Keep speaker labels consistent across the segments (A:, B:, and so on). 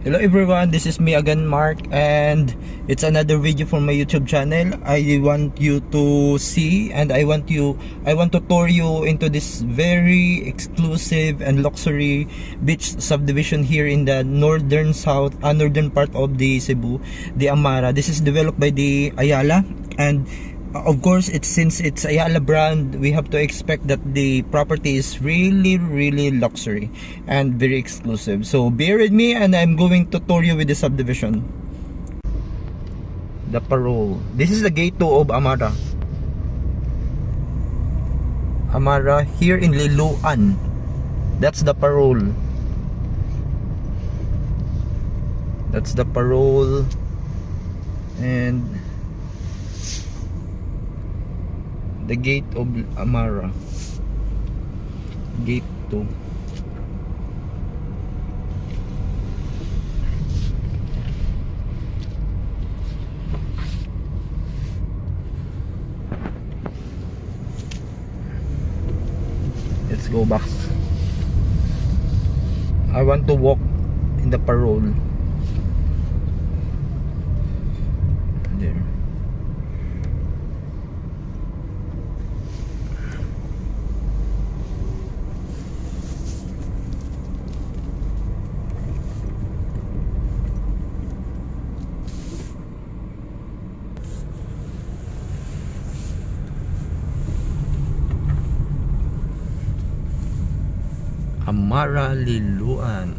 A: Hello everyone, this is me again, Mark, and it's another video for my YouTube channel. I want you to see and I want to tour you into this very exclusive and luxury beach subdivision here in the northern part of the Cebu, the Amara. This is developed by the Ayala, and of course, since it's Ayala brand, we have to expect that the property is really luxury and very exclusive. So bear with me and I'm going to tour you with the subdivision. The parole. This is the gate 2 of Amara. Amara here in Liloan. That's the parole. That's the parole. And the gate of Amara, gate 2. Let's go back. I want to walk in the parole. There. Amara Liloan.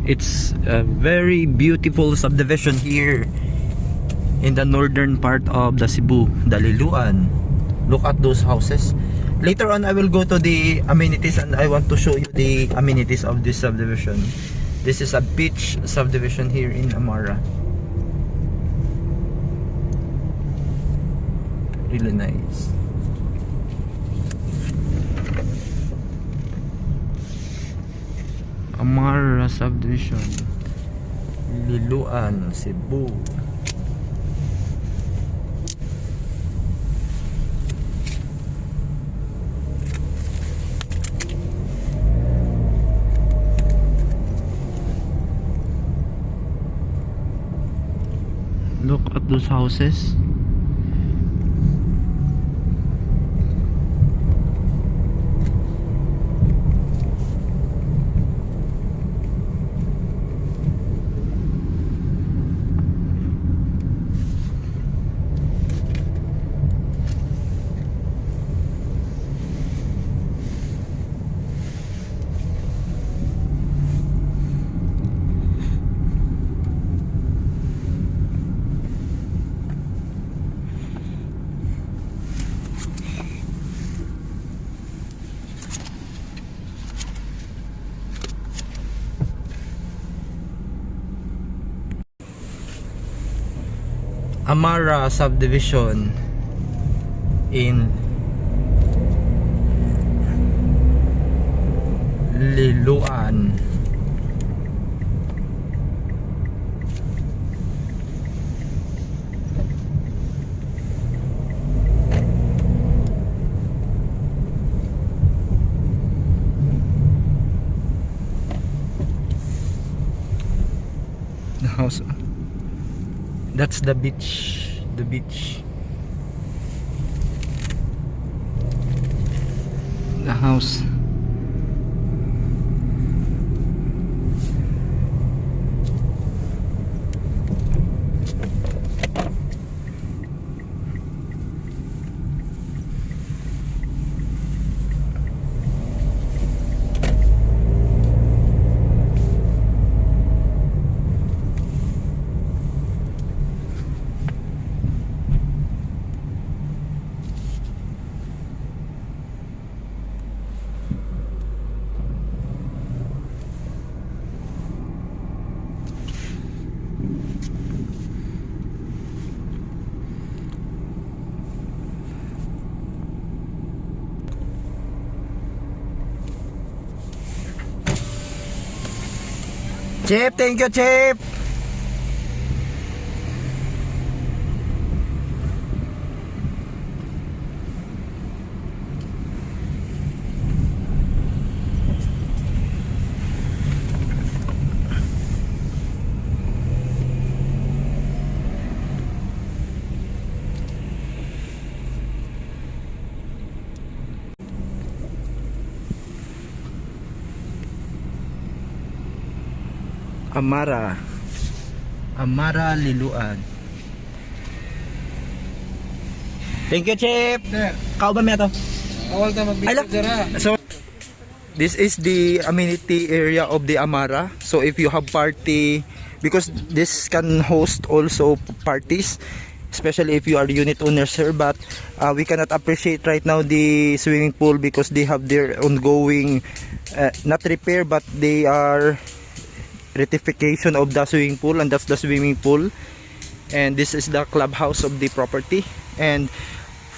A: It's a very beautiful subdivision here in the northern part of the Cebu, the Liloan. Look at those houses. Later on I will go to the amenities and I want to show you the amenities of this subdivision. This is a beach subdivision here in Amara. Really nice. Amara subdivision, Liloan, Cebu. Look at those houses. Amara subdivision in Liloan. The house. That's the beach. The beach. The house. Chip, thank you, Chip. Amara. Amara Liloan. Thank you, Chip. Kao ba to?
B: Awal ta magbigay ha.
A: So this is the amenity area of the Amara. So if you have party, because this can host also parties, especially if you are unit owner, sir, but we cannot appreciate right now the swimming pool because they have their ongoing not repair, but they are rectification of the swimming pool, and that's the swimming pool. And this is the clubhouse of the property, and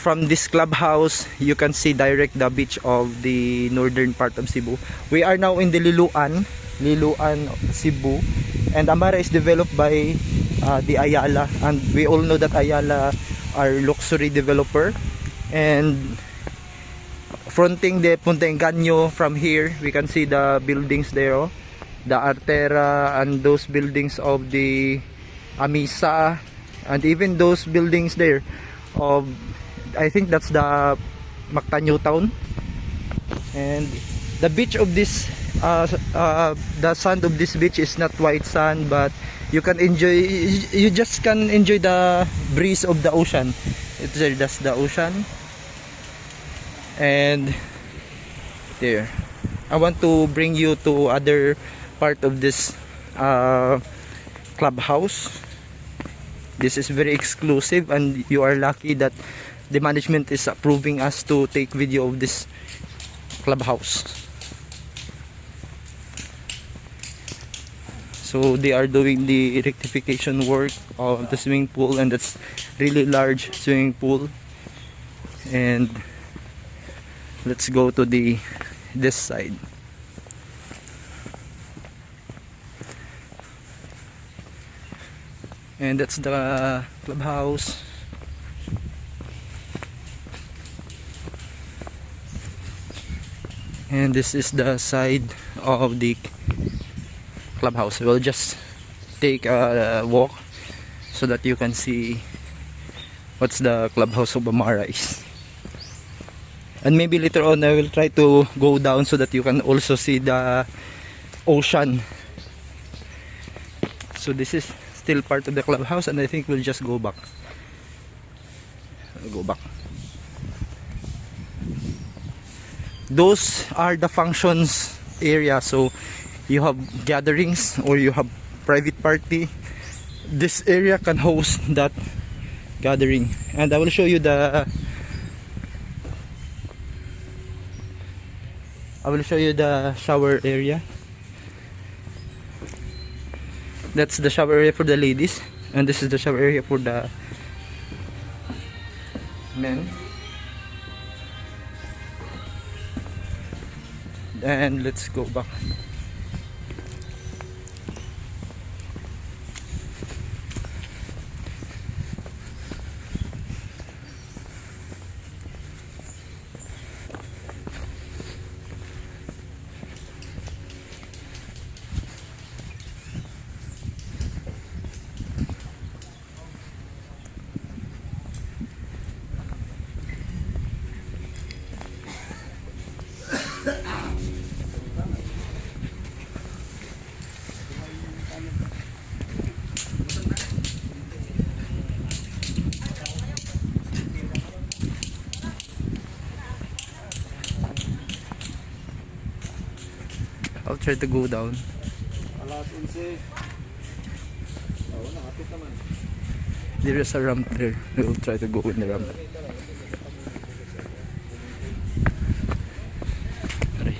A: from this clubhouse you can see direct the beach of the northern part of Cebu. We are now in the Liloan, Cebu, and Amara is developed by the Ayala, and we all know that Ayala are luxury developer. And fronting the Punta Engaño, from here we can see the buildings there, the Artera, and those buildings of the Amisa, and even those buildings there of, I think that's the Mactanyo town. And the beach of this the sand of this beach is not white sand, but you can enjoy, you just can enjoy the breeze of the ocean. It's there, that's the ocean. And there, I want to bring you to other part of this clubhouse. This is very exclusive, and you are lucky that the management is approving us to take video of this clubhouse. So they are doing the rectification work of the swimming pool, and that's really large swimming pool. And let's go to this side. And that's the clubhouse. And this is the side of the clubhouse. We'll just take a walk so that you can see what's the clubhouse of Amara is. And maybe later on I will try to go down so that you can also see the ocean. So this is still part of the clubhouse, and I think we'll just go back. Those are the functions area. So you have gatherings or you have private party, this area can host that gathering. And I will show you the shower area. That's the shower area for the ladies, and this is the shower area for the men. And let's go back. I'll try to go down. There is a ramp there. We will try to go in the ramp. Aray.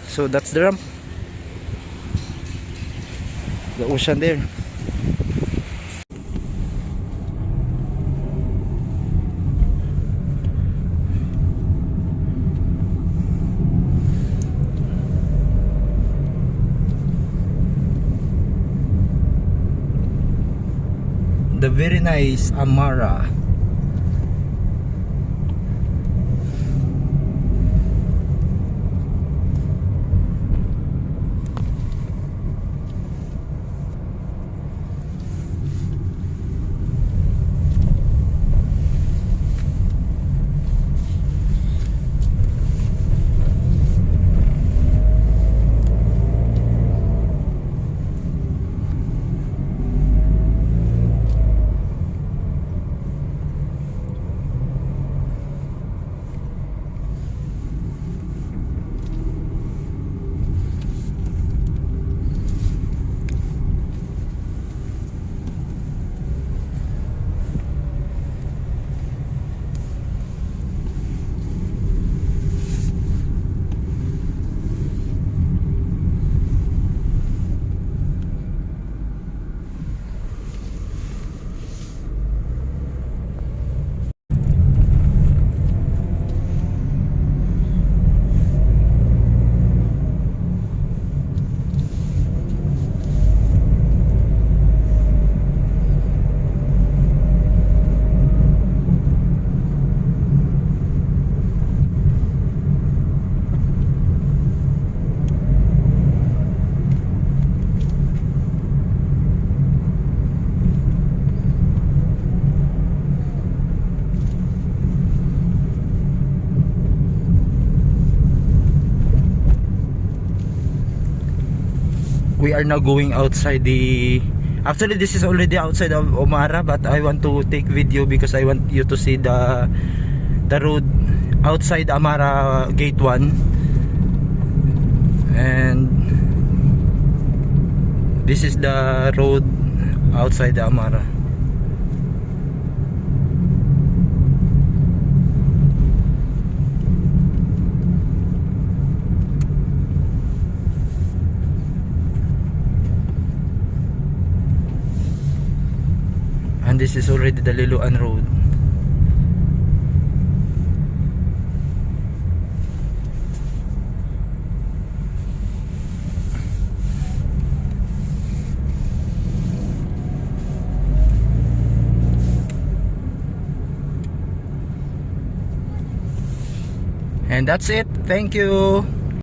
A: So that's the ramp. The ocean there. The very nice Amara. we are now going outside the, actually this is already outside of Omara, but I want to take video because I want you to see the road outside Amara gate 1. And this is the road outside the Amara. And this is already the Liloan Road. And that's it. Thank you.